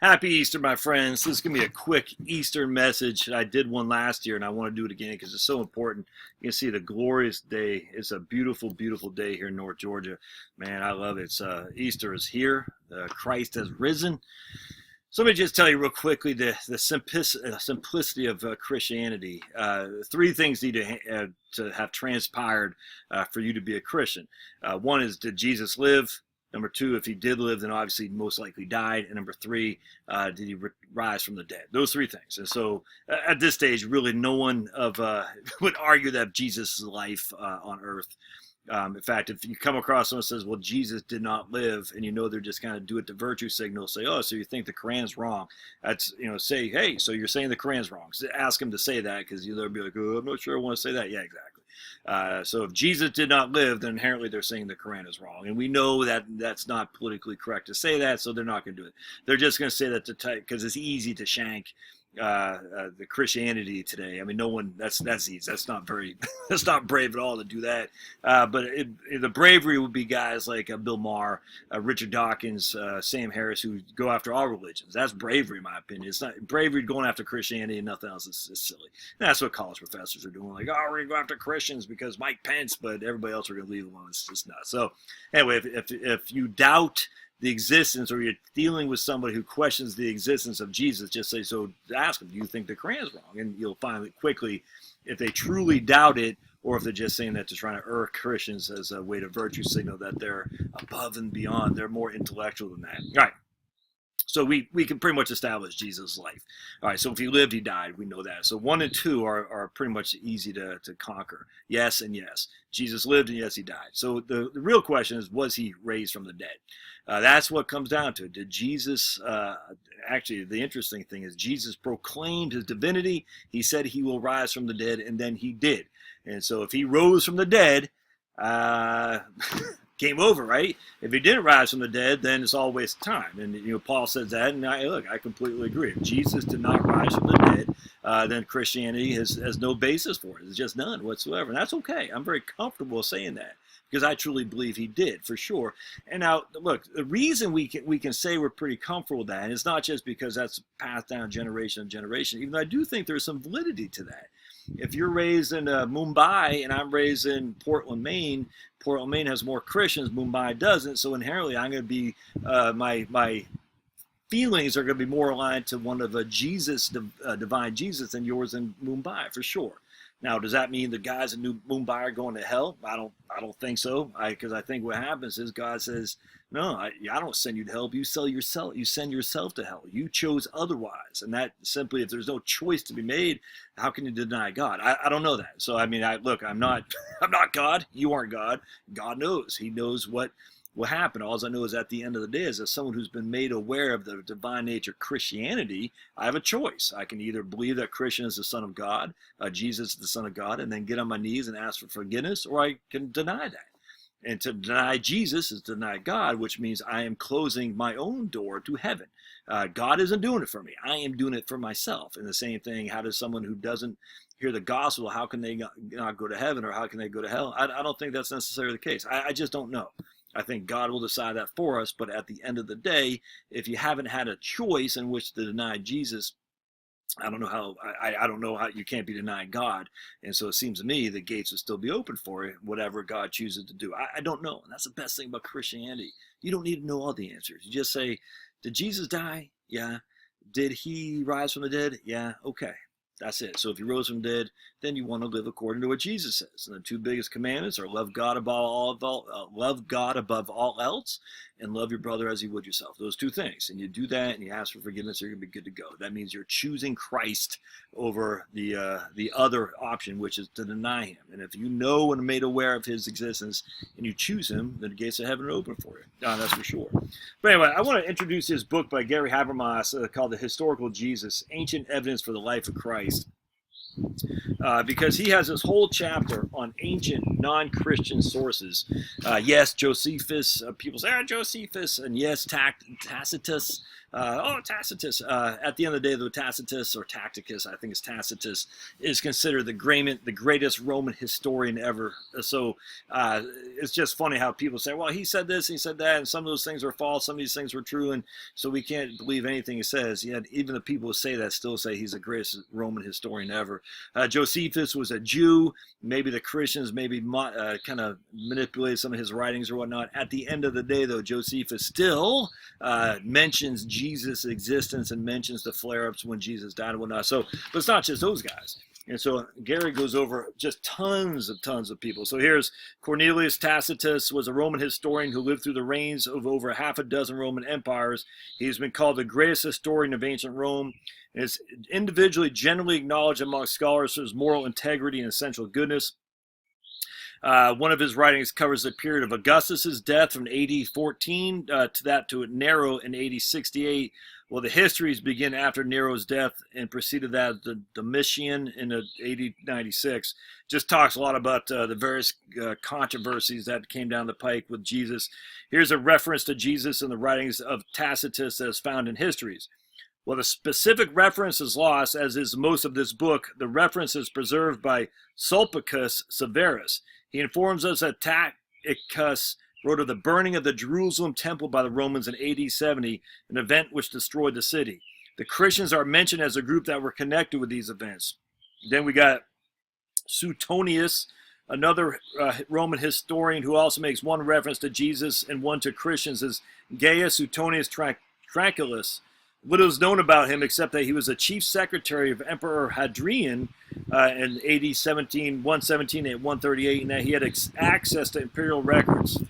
Happy Easter, my friends. This is going to be a quick Easter message. I did one last year, and I want to do it again because it's so important. You can see the glorious day. It's a beautiful, beautiful day here in North Georgia. Man, I love it. Easter is here. Christ has risen. So let me just tell you real quickly the simplicity of Christianity. Three things need to have transpired for you to be a Christian. One is, did Jesus live? Number two, if he did live, then obviously most likely died. And number three, did he rise from the dead? Those three things. And so at this stage, really no one would argue that Jesus' life on earth. In fact, if you come across someone who says, well, Jesus did not live, and you know they're just kind of do it to virtue signal, say, oh, so you think the Quran's wrong. That's, say, hey, so you're saying the Quran's wrong. So ask them to say that because they'll be like, oh, I'm not sure I want to say that. Yeah, exactly. So if Jesus did not live, then inherently they're saying the Quran is wrong. And we know that that's not politically correct to say that, so they're not going to do it. They're just going to say that because it's easy to shank the Christianity today. I mean, no one, that's easy. That's not very, that's not brave at all to do that. But the bravery would be guys like Bill Maher, Richard Dawkins, Sam Harris, who go after all religions. That's bravery, in my opinion. It's not bravery going after Christianity and nothing else is silly. And that's what college professors are doing. Like, oh, we're going to go after Christians because Mike Pence, but everybody else are going to leave alone. It's just nuts. So anyway, if you doubt the existence, or you're dealing with somebody who questions the existence of Jesus, just say, so ask them, do you think the Quran is wrong? And you'll find that quickly if they truly doubt it, or if they're just saying that to try to irk Christians as a way to virtue signal that they're above and beyond, they're more intellectual than that. All right. So we can pretty much establish Jesus' life. All right, so if he lived, he died. We know that. So 1 and 2 are pretty much easy to conquer. Yes and yes. Jesus lived and yes, he died. So the real question is, was he raised from the dead? That's what comes down to it. Did Jesus, actually the interesting thing is Jesus proclaimed his divinity. He said he will rise from the dead, and then he did. And so if he rose from the dead, game over, right? If he didn't rise from the dead, then it's all a waste of time. And Paul says that, and I completely agree. If Jesus did not rise from the dead, then Christianity has no basis for it. It's just none whatsoever, and that's okay. I'm very comfortable saying that because I truly believe he did, for sure. And now, look, the reason we can say we're pretty comfortable with that, and it's not just because that's passed down generation to generation, even though I do think there's some validity to that. If you're raised in Mumbai and I'm raised in Portland, Maine has more Christians, Mumbai doesn't. So inherently, I'm going to be my feelings are going to be more aligned to one of a Jesus, divine Jesus, than yours in Mumbai, for sure. Now, does that mean the guys in Mumbai are going to hell? I don't think so. Because I think what happens is God says, no, I don't send you to hell. You send yourself to hell. You chose otherwise, and that simply, if there's no choice to be made, how can you deny God? I don't know that. So I mean, look, I'm not God. You aren't God. God knows. He knows what will happen. All I know is at the end of the day, as someone who's been made aware of the divine nature of Christianity, I have a choice. I can either believe that Christian is the Son of God, Jesus is the Son of God, and then get on my knees and ask for forgiveness, or I can deny that. And to deny Jesus is to deny God, which means I am closing my own door to heaven. God isn't doing it for me. I am doing it for myself. And the same thing, how does someone who doesn't hear the gospel, how can they not go to heaven, or how can they go to hell? I don't think that's necessarily the case. I just don't know. I think God will decide that for us, but at the end of the day, if you haven't had a choice in which to deny Jesus, I don't know how you can't be denying God. And so it seems to me the gates will still be open for it, whatever God chooses to do. I don't know. And that's the best thing about Christianity. You don't need to know all the answers. You just say, did Jesus die? Yeah. Did he rise from the dead? Yeah. Okay. That's it. So if you rose from the dead, then you want to live according to what Jesus says. And the two biggest commandments are love God above all else, and love your brother as you would yourself. Those two things. And you do that, and you ask for forgiveness, you're going to be good to go. That means you're choosing Christ over the other option, which is to deny him. And if you know and are made aware of his existence, and you choose him, then the gates of heaven are open for you. That's for sure. But anyway, I want to introduce this book by Gary Habermas called The Historical Jesus, Ancient Evidence for the Life of Christ. Because he has this whole chapter on ancient non-Christian sources. Yes, Josephus, people say, Josephus, and yes, Tacitus, Tacitus. At the end of the day, though, Tacitus, or Tacticus, I think it's Tacitus, is considered the greatest Roman historian ever. So it's just funny how people say, well, he said this, he said that, and some of those things were false, some of these things were true, and so we can't believe anything he says. Yet even the people who say that still say he's the greatest Roman historian ever. Josephus was a Jew. Maybe the Christians maybe kind of manipulated some of his writings or whatnot. At the end of the day, though, Josephus still mentions Jesus' existence and mentions the flare-ups when Jesus died and whatnot. So, but it's not just those guys. And so Gary goes over just tons of people. So here's Cornelius Tacitus, was a Roman historian who lived through the reigns of over half a dozen Roman empires. He's been called the greatest historian of ancient Rome, and is individually generally acknowledged among scholars for his moral integrity and essential goodness. One of his writings covers the period of Augustus's death from AD 14 to Nero in AD 68. Well, the histories begin after Nero's death and preceded that the Domitian in AD 96. Just talks a lot about the various controversies that came down the pike with Jesus. Here's a reference to Jesus in the writings of Tacitus that is found in histories. Well, the specific reference is lost, as is most of this book. The reference is preserved by Sulpicius Severus. He informs us that Tacitus wrote of the burning of the Jerusalem temple by the Romans in AD 70, an event which destroyed the city. The Christians are mentioned as a group that were connected with these events. Then we got Suetonius, another Roman historian who also makes one reference to Jesus and one to Christians, as Gaius Suetonius Tranquillus. Little is known about him except that he was a chief secretary of Emperor Hadrian in AD 117 and 138, and that he had access to imperial records.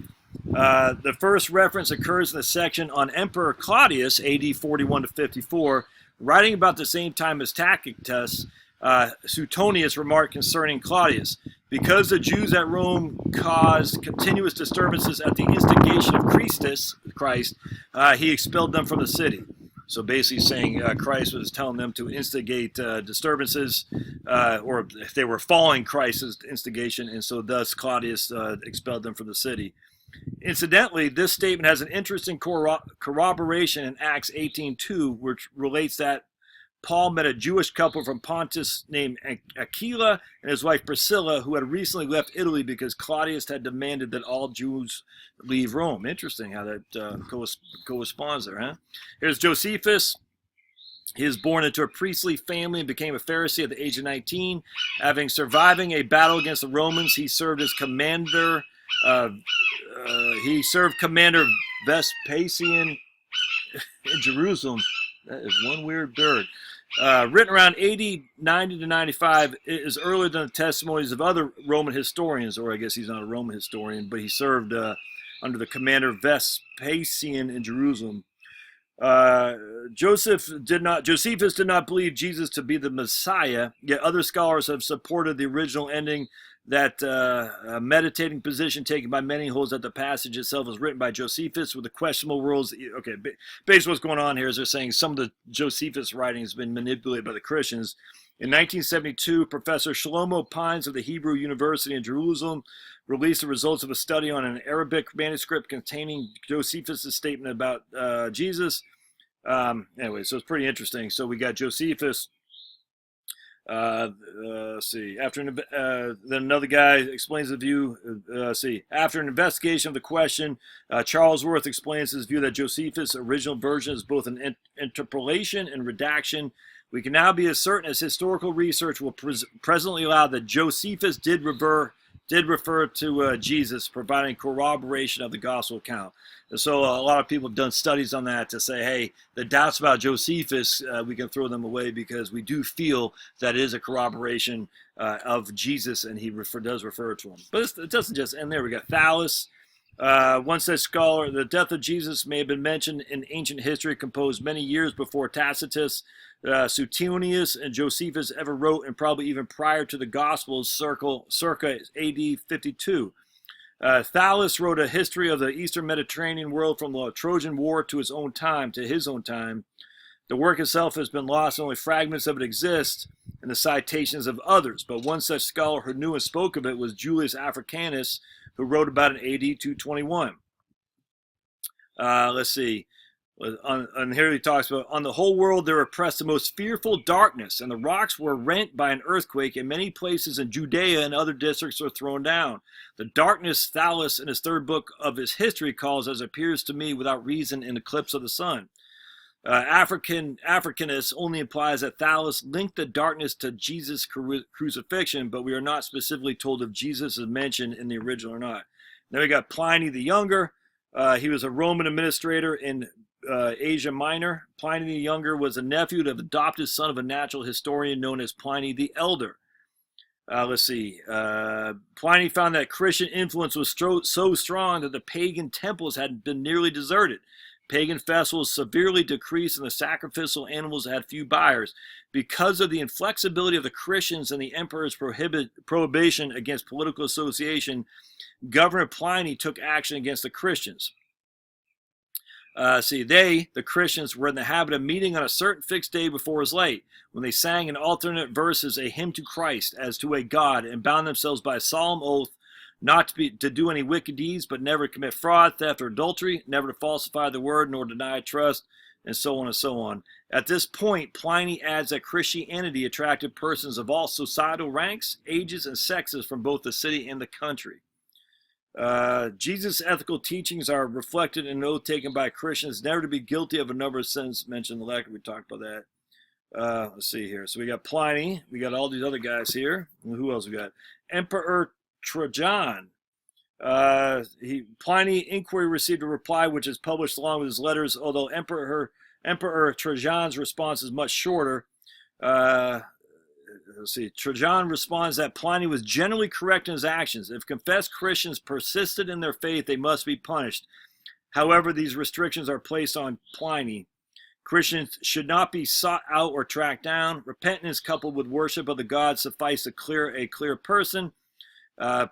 The first reference occurs in the section on Emperor Claudius, AD 41 to 54. Writing about the same time as Tacitus, Suetonius remarked concerning Claudius, because the Jews at Rome caused continuous disturbances at the instigation of Christ, he expelled them from the city. So basically saying Christ was telling them to instigate disturbances, or if they were following Christ's instigation, and so thus Claudius expelled them from the city. Incidentally, this statement has an interesting corroboration in Acts 18:2, which relates that Paul met a Jewish couple from Pontus named Aquila and his wife Priscilla, who had recently left Italy because Claudius had demanded that all Jews leave Rome. Interesting how that corresponds there, huh? Here's Josephus. He was born into a priestly family and became a Pharisee at the age of 19. Having surviving a battle against the Romans, he served as commander. He served Commander Vespasian in Jerusalem. That is one weird bird. Written around AD 90 to 95, it is earlier than the testimonies of other Roman historians, or I guess he's not a Roman historian, but he served under the commander Vespasian in Jerusalem. Josephus did not believe Jesus to be the Messiah, yet other scholars have supported the original ending. That meditating position taken by many holds that the passage itself was written by Josephus with the questionable rules. Okay, basically what's going on here is they're saying some of the Josephus writing has been manipulated by the Christians. In 1972, Professor Shlomo Pines of the Hebrew University in Jerusalem released the results of a study on an Arabic manuscript containing Josephus' statement about Jesus. Anyway, so it's pretty interesting. So we got Josephus. Let's see. Then another guy explains the view. After an investigation of the question, Charles Worth explains his view that Josephus' original version is both an interpolation and redaction. We can now be as certain as historical research will presently allow that Josephus did refer to Jesus, providing corroboration of the gospel account. And so a lot of people have done studies on that to say, hey, the doubts about Josephus, we can throw them away because we do feel that is a corroboration of Jesus, and he does refer to him. But it doesn't just end there. We got Thallus. One such scholar, the death of Jesus may have been mentioned in ancient history, composed many years before Tacitus, Suetonius, and Josephus ever wrote, and probably even prior to the Gospels, circa AD 52. Thallus wrote a history of the Eastern Mediterranean world from the Trojan War to his own time. The work itself has been lost, only fragments of it exist in the citations of others, but one such scholar who knew and spoke of it was Julius Africanus, who wrote about it in AD 221. Let's see. On here he talks about, on the whole world there oppressed the most fearful darkness, and the rocks were rent by an earthquake, and many places in Judea and other districts were thrown down. The darkness Thales in his third book of his history calls, as appears to me without reason, an eclipse of the sun. Africanus only implies that Thales linked the darkness to Jesus' crucifixion, but we are not specifically told if Jesus is mentioned in the original or not. Then we got Pliny the Younger. He was a Roman administrator in Asia Minor. Pliny the Younger was a nephew of the adopted son of a natural historian known as Pliny the Elder. Let's see. Pliny found that Christian influence was so strong that the pagan temples had been nearly deserted. Pagan festivals severely decreased, and the sacrificial animals had few buyers. Because of the inflexibility of the Christians and the emperor's prohibition against political association, Governor Pliny took action against the Christians. The Christians, were in the habit of meeting on a certain fixed day before it was light, when they sang in alternate verses a hymn to Christ as to a God, and bound themselves by a solemn oath not to do any wicked deeds, but never to commit fraud, theft, or adultery, never to falsify the word, nor deny trust, and so on and so on. At this point, Pliny adds that Christianity attracted persons of all societal ranks, ages, and sexes from both the city and the country. Jesus' ethical teachings are reflected in an oath taken by Christians never to be guilty of a number of sins mentioned in the letter. We talked about that. Let's see here. So we got Pliny. We got all these other guys here. Who else we got? Emperor Trajan. Pliny inquiry received a reply which is published along with his letters, although Emperor Trajan's response is much shorter. Trajan responds that Pliny was generally correct in his actions. If confessed Christians persisted in their faith, they must be punished. However, these restrictions are placed on Pliny. Christians should not be sought out or tracked down. Repentance coupled with worship of the gods suffice to clear a clear person.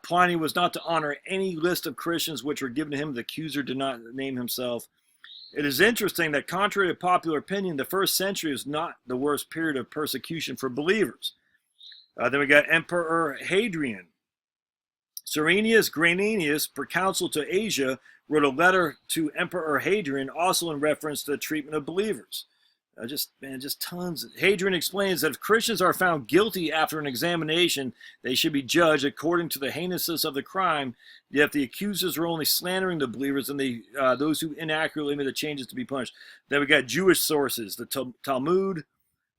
Pliny was not to honor any list of Christians which were given to him. The accuser did not name himself. It is interesting that, contrary to popular opinion, the first century is not the worst period of persecution for believers. Then we got Emperor Hadrian. Cyrenius Granius, proconsul to Asia, wrote a letter to Emperor Hadrian, also in reference to the treatment of believers. Just tons. Hadrian explains that if Christians are found guilty after an examination, they should be judged according to the heinousness of the crime. Yet if the accusers are only slandering the believers, and those who inaccurately made the changes to be punished. Then we got Jewish sources, the Talmud.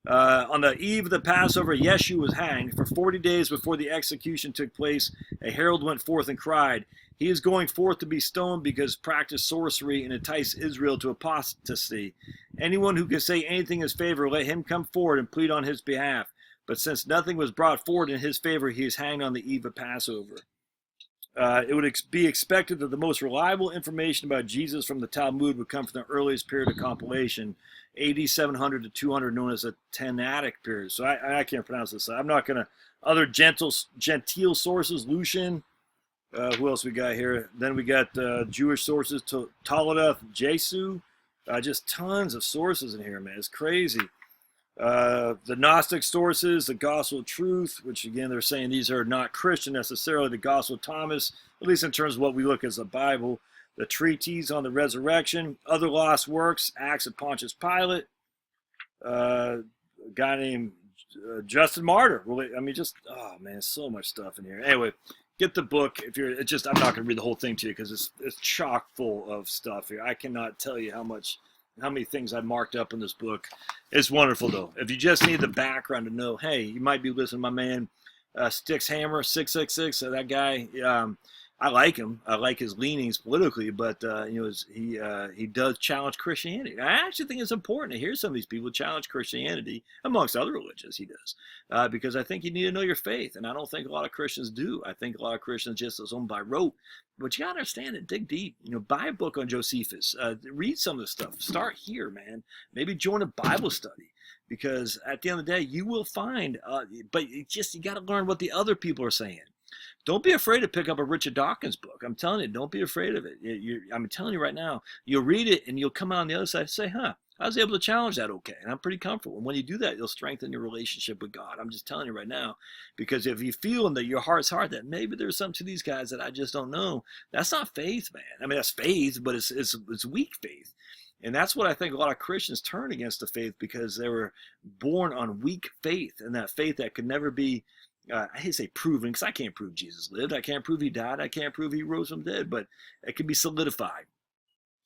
On the eve of the Passover, Yeshu was hanged. For 40 days before the execution took place, a herald went forth and cried, "He is going forth to be stoned because practiced sorcery and enticed Israel to apostasy. Anyone who can say anything in his favor, let him come forward and plead on his behalf." But since nothing was brought forward in his favor, he is hanged on the eve of Passover. It would be expected that the most reliable information about Jesus from the Talmud would come from the earliest period of compilation, AD 700 to 200, known as the Tanaitic period. So I can't pronounce this. I'm not going to. Other gentile sources, Lucian. Who else we got here? Then we got Jewish sources, Toledoth, Jesu. Just tons of sources in here, man. It's crazy. The Gnostic sources, the Gospel of Truth, which again they're saying these are not Christian necessarily. The Gospel of Thomas, at least in terms of what we look as the Bible. The treatise on the resurrection, other lost works, Acts of Pontius Pilate, a guy named Justin Martyr. Really, I mean, just so much stuff in here. Anyway, get the book if you're. It's just I'm not going to read the whole thing to you because it's chock full of stuff here. I cannot tell you how many things I marked up in this book. It's wonderful though. If you just need the background to know, hey, you might be listening to my man Styx Hammer 666. That guy. I like him. I like his leanings politically, but he does challenge Christianity. I actually think it's important to hear some of these people challenge Christianity amongst other religions. He does because I think you need to know your faith, and I don't think a lot of Christians do. I think a lot of Christians just assume by rote. But you gotta understand it. Dig deep. Buy a book on Josephus. Read some of the stuff. Start here, man. Maybe join a Bible study. Because at the end of the day, you will find. But you got to learn what the other people are saying. Don't be afraid to pick up a Richard Dawkins book. I'm telling you, don't be afraid of it. I'm telling you right now, you'll read it and you'll come out on the other side and say, I was able to challenge that okay. And I'm pretty comfortable. And when you do that, you'll strengthen your relationship with God. I'm just telling you right now, because if you feel in your heart's heart that maybe there's something to these guys that I just don't know, that's not faith, man. I mean, that's faith, but it's weak faith. And that's what I think a lot of Christians turn against the faith, because they were born on weak faith, and that faith that could never be, I hate to say proven, because I can't prove Jesus lived. I can't prove he died. I can't prove he rose from the dead, but it can be solidified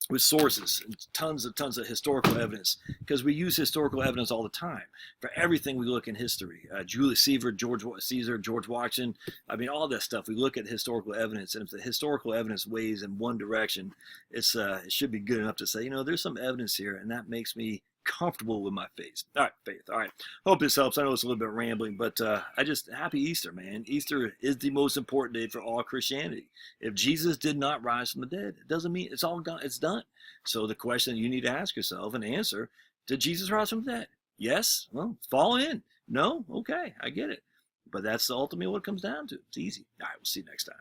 with sources and tons of historical evidence, because we use historical evidence all the time for everything we look in history. Julius Caesar, George Washington, I mean, all that stuff. We look at historical evidence, and if the historical evidence weighs in one direction, it should be good enough to say, there's some evidence here, and that makes me comfortable with my faith. All right, faith. All right. Hope this helps. I know it's a little bit rambling, but happy Easter, man. Easter is the most important day for all Christianity. If Jesus did not rise from the dead, it doesn't mean it's all gone. It's done. So the question you need to ask yourself and answer: did Jesus rise from the dead? Yes. Well, fall in. No. Okay, I get it. But that's ultimately what it comes down to. It's easy. All right. We'll see you next time.